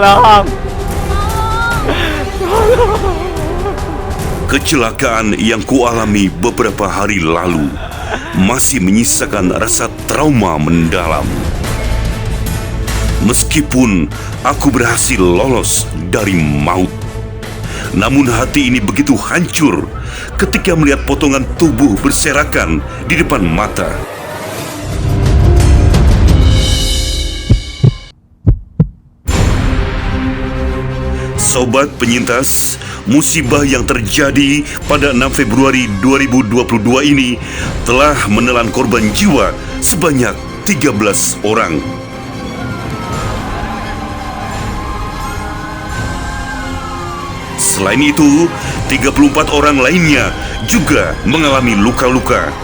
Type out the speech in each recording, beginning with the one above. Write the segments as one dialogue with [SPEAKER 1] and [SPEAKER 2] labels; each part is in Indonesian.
[SPEAKER 1] Tolong.
[SPEAKER 2] Kecelakaan yang kualami beberapa hari lalu masih menyisakan rasa trauma mendalam. Meskipun aku berhasil lolos dari maut, namun hati ini begitu hancur ketika melihat potongan tubuh berserakan di depan mata. Sobat penyintas, musibah yang terjadi pada 6 Februari 2022 ini telah menelan korban jiwa sebanyak 13 orang. Selain itu, 34 orang lainnya juga mengalami luka-luka.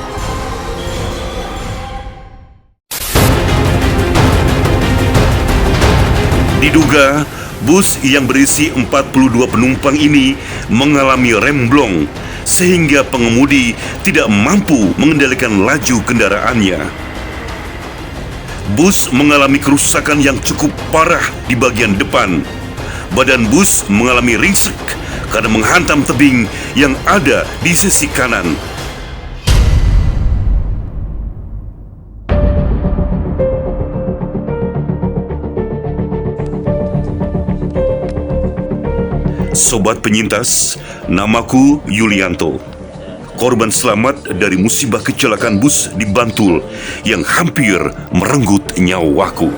[SPEAKER 2] Diduga, bus yang berisi 42 penumpang ini mengalami remblong sehingga pengemudi tidak mampu mengendalikan laju kendaraannya. Bus mengalami kerusakan yang cukup parah di bagian depan. Badan bus mengalami ringsek karena menghantam tebing yang ada di sisi kanan. Sobat penyintas, namaku Yulianto. Korban selamat dari musibah kecelakaan bus di Bantul yang hampir merenggut nyawaku.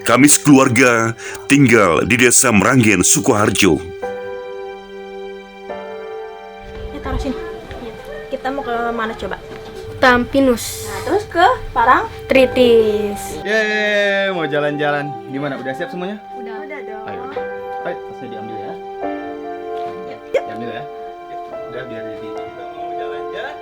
[SPEAKER 2] Kami sekeluarga tinggal di desa Meranggen, Sukoharjo.
[SPEAKER 3] Taruh sini. Kita mau ke mana coba?
[SPEAKER 4] Tampinus.
[SPEAKER 3] Nah, terus ke Parang
[SPEAKER 4] Tritis.
[SPEAKER 1] Yeay, mau jalan-jalan. Gimana? Udah siap semuanya?
[SPEAKER 3] Udah dong.
[SPEAKER 1] Ayo. Ayo, tasnya diambil ya.
[SPEAKER 3] Yuk.
[SPEAKER 1] Diambil ya. Udah biar jadi. Mau jalan-jalan?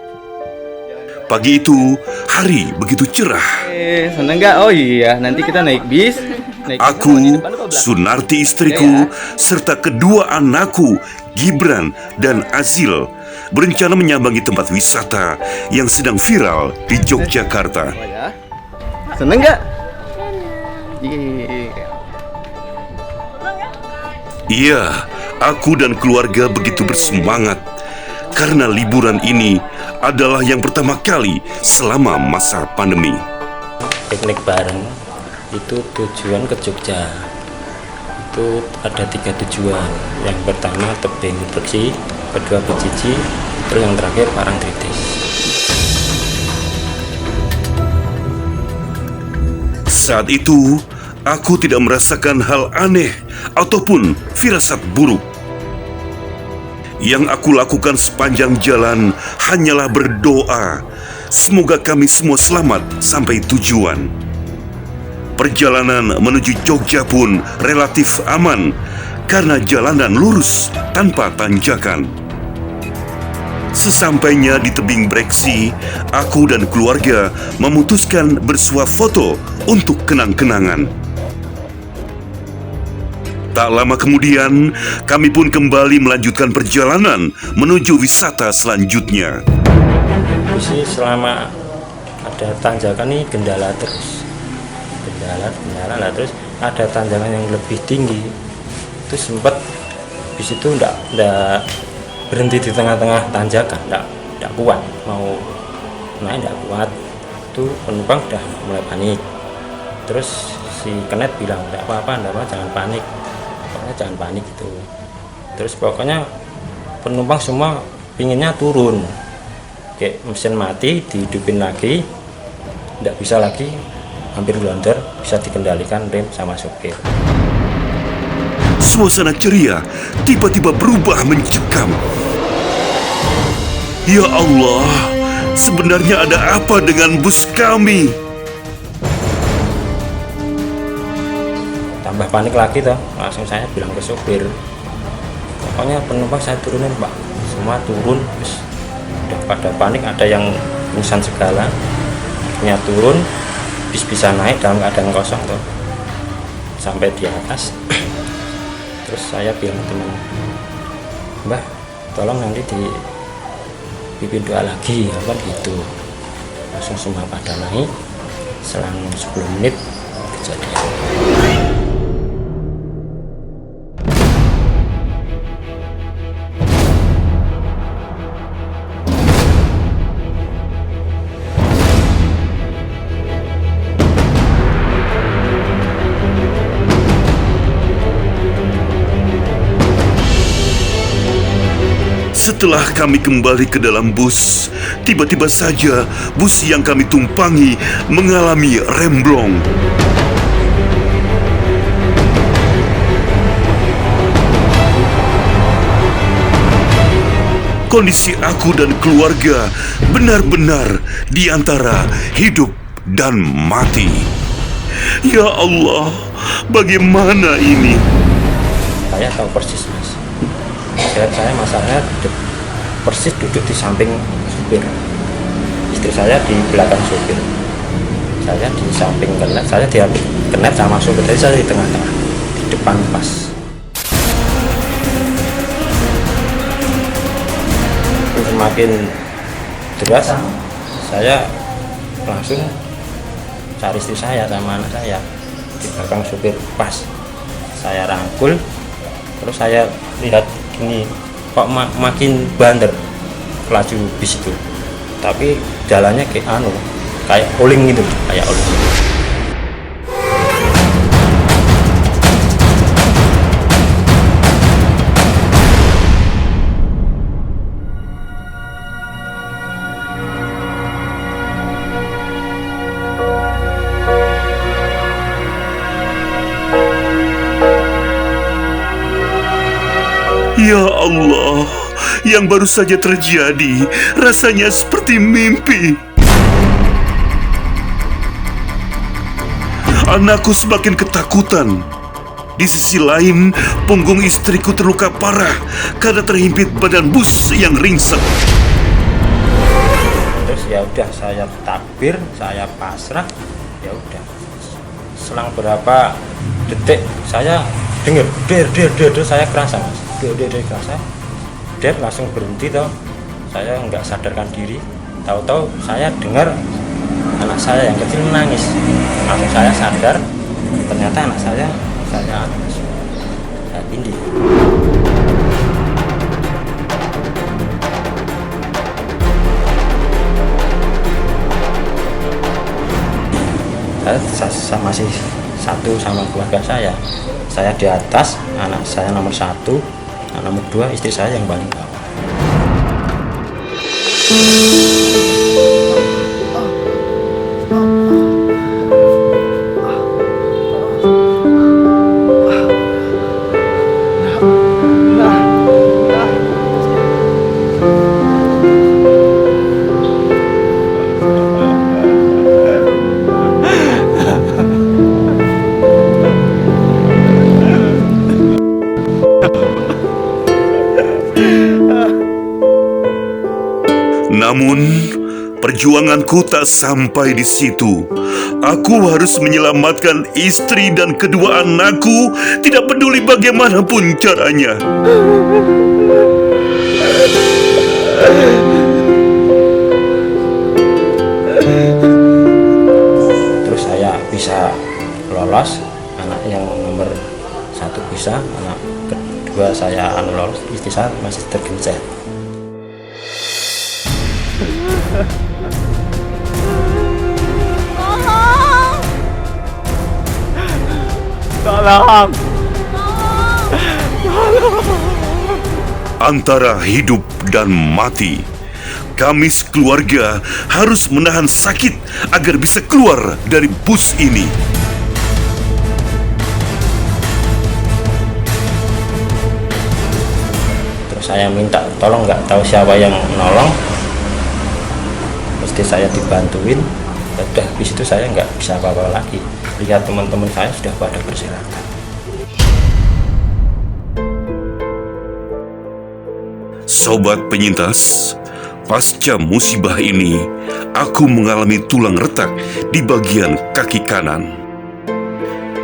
[SPEAKER 2] Pagi itu, hari begitu cerah.
[SPEAKER 1] Seneng nggak? Oh iya, nanti kita naik bis.
[SPEAKER 2] Aku, Sunarti istriku, serta kedua anakku, Gibran dan Azil, berencana menyambangi tempat wisata yang sedang viral di Yogyakarta.
[SPEAKER 1] Oh ya. Seneng nggak? Iya.
[SPEAKER 2] Iya, aku dan keluarga begitu bersemangat karena liburan ini adalah yang pertama kali selama masa pandemi.
[SPEAKER 5] Piknik bareng itu tujuan ke Jogja. Itu ada 3 tujuan. Yang pertama tebing bersih, kedua Bejiji, terus yang terakhir Parang Tritis.
[SPEAKER 2] Saat itu, aku tidak merasakan hal aneh ataupun firasat buruk. Yang aku lakukan sepanjang jalan hanyalah berdoa, semoga kami semua selamat sampai tujuan. Perjalanan menuju Jogja pun relatif aman karena jalanan lurus tanpa tanjakan. Sesampainya di tebing Breksi, aku dan keluarga memutuskan bersuah foto untuk kenang-kenangan. Tak lama kemudian, kami pun kembali melanjutkan perjalanan menuju wisata selanjutnya.
[SPEAKER 5] Sih selama ada tanjakan ini gendala terus. Gendala lah, terus ada tanjakan yang lebih tinggi. Itu sempat bis itu enggak berhenti di tengah-tengah tanjakan, enggak kuat, mau naik enggak kuat. Itu penumpang udah mulai panik. Terus si Kenet bilang, enggak apa-apa, jangan panik. Pokoknya jangan panik gitu. Terus pokoknya penumpang semua pinginnya turun. Kayak mesin mati, dihidupin lagi, enggak bisa lagi, hampir blunder, bisa dikendalikan rem sama sopir.
[SPEAKER 2] Suasana ceria tiba-tiba berubah mencekam. Ya Allah, sebenarnya ada apa dengan bus kami?
[SPEAKER 5] Tambah panik lagi toh, langsung saya bilang ke sopir, pokoknya penumpang saya turunin Pak, semua turun, terus udah pada panik, ada yang pingsan segala, akhirnya turun, bis bisa naik dalam keadaan kosong tuh, sampai di atas. Terus saya bilang teman, Mbah, tolong nanti dipimpin doa lagi, apa gitu. Langsung semua pada naik, selang 10 menit kejadian.
[SPEAKER 2] Setelah kami kembali ke dalam bus, tiba-tiba saja bus yang kami tumpangi mengalami remblong. Kondisi aku dan keluarga benar-benar di antara hidup dan mati. Ya Allah, bagaimana ini?
[SPEAKER 5] Saya tahu persis, Mas. Saya masalahnya persis duduk di samping supir, istri saya di belakang supir, saya di samping kenep, saya di kenep sama supir, jadi saya di tengah-tengah, di depan pas. Semakin deras, saya langsung cari istri saya sama anak saya di belakang supir pas. Saya rangkul, terus saya lihat ini kok makin bandel laju bis itu, tapi jalannya kayak oling gitu, kayak oling.
[SPEAKER 2] Ya Allah, yang baru saja terjadi rasanya seperti mimpi. Anakku semakin ketakutan. Di sisi lain, punggung istriku terluka parah karena terhimpit badan bus yang ringsek.
[SPEAKER 5] Terus ya udah, saya takbir, saya pasrah, ya udah. Selang berapa detik saya dengar der, saya kerasa, Mas. Der kerasa, der langsung berhenti toh. Saya nggak sadarkan diri, tahu-tahu saya dengar anak saya yang kecil menangis. Langsung saya sadar, ternyata anak saya tindih. Saya masih satu sama keluarga saya. Saya di atas, anak saya nomor 1, nomor 2 istri saya yang paling bawah.
[SPEAKER 2] Namun, perjuanganku tak sampai di situ. Aku harus menyelamatkan istri dan kedua anakku, tidak peduli bagaimanapun caranya.
[SPEAKER 5] Terus saya bisa lolos, anak yang nomor 1 bisa, anak kedua saya lolos, istri saya masih tergencet.
[SPEAKER 1] Tolong.
[SPEAKER 2] Antara hidup dan mati, kami sekeluarga harus menahan sakit agar bisa keluar dari bus ini.
[SPEAKER 5] Terus saya minta tolong, nggak tahu siapa yang nolong, mesti saya dibantuin. Udah habis itu saya nggak bisa apa-apa lagi. Lihat teman-teman saya sudah pada berserakan.
[SPEAKER 2] Sobat penyintas, pasca musibah ini, aku mengalami tulang retak di bagian kaki kanan.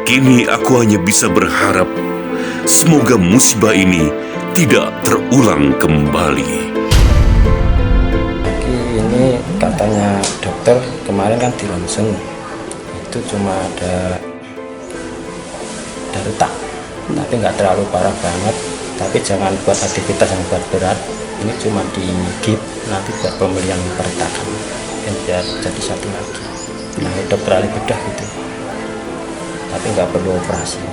[SPEAKER 2] Kini aku hanya bisa berharap semoga musibah ini tidak terulang kembali.
[SPEAKER 5] Ini katanya dokter kemarin kan di ronsen itu cuma ada retak, tapi nggak terlalu parah banget. Tapi jangan buat aktivitas yang berat-berat. Ini cuma di gip, nanti buat pembelian peretakan yang biar jadi satu lagi. Nah, dokter ahli bedah gitu, tapi nggak perlu operasi.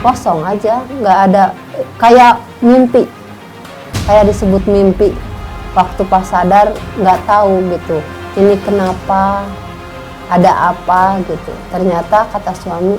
[SPEAKER 6] Kosong aja, nggak ada, kayak mimpi, kayak disebut mimpi. Waktu pas sadar nggak tahu gitu, ini kenapa, ada apa gitu. Ternyata kata suami,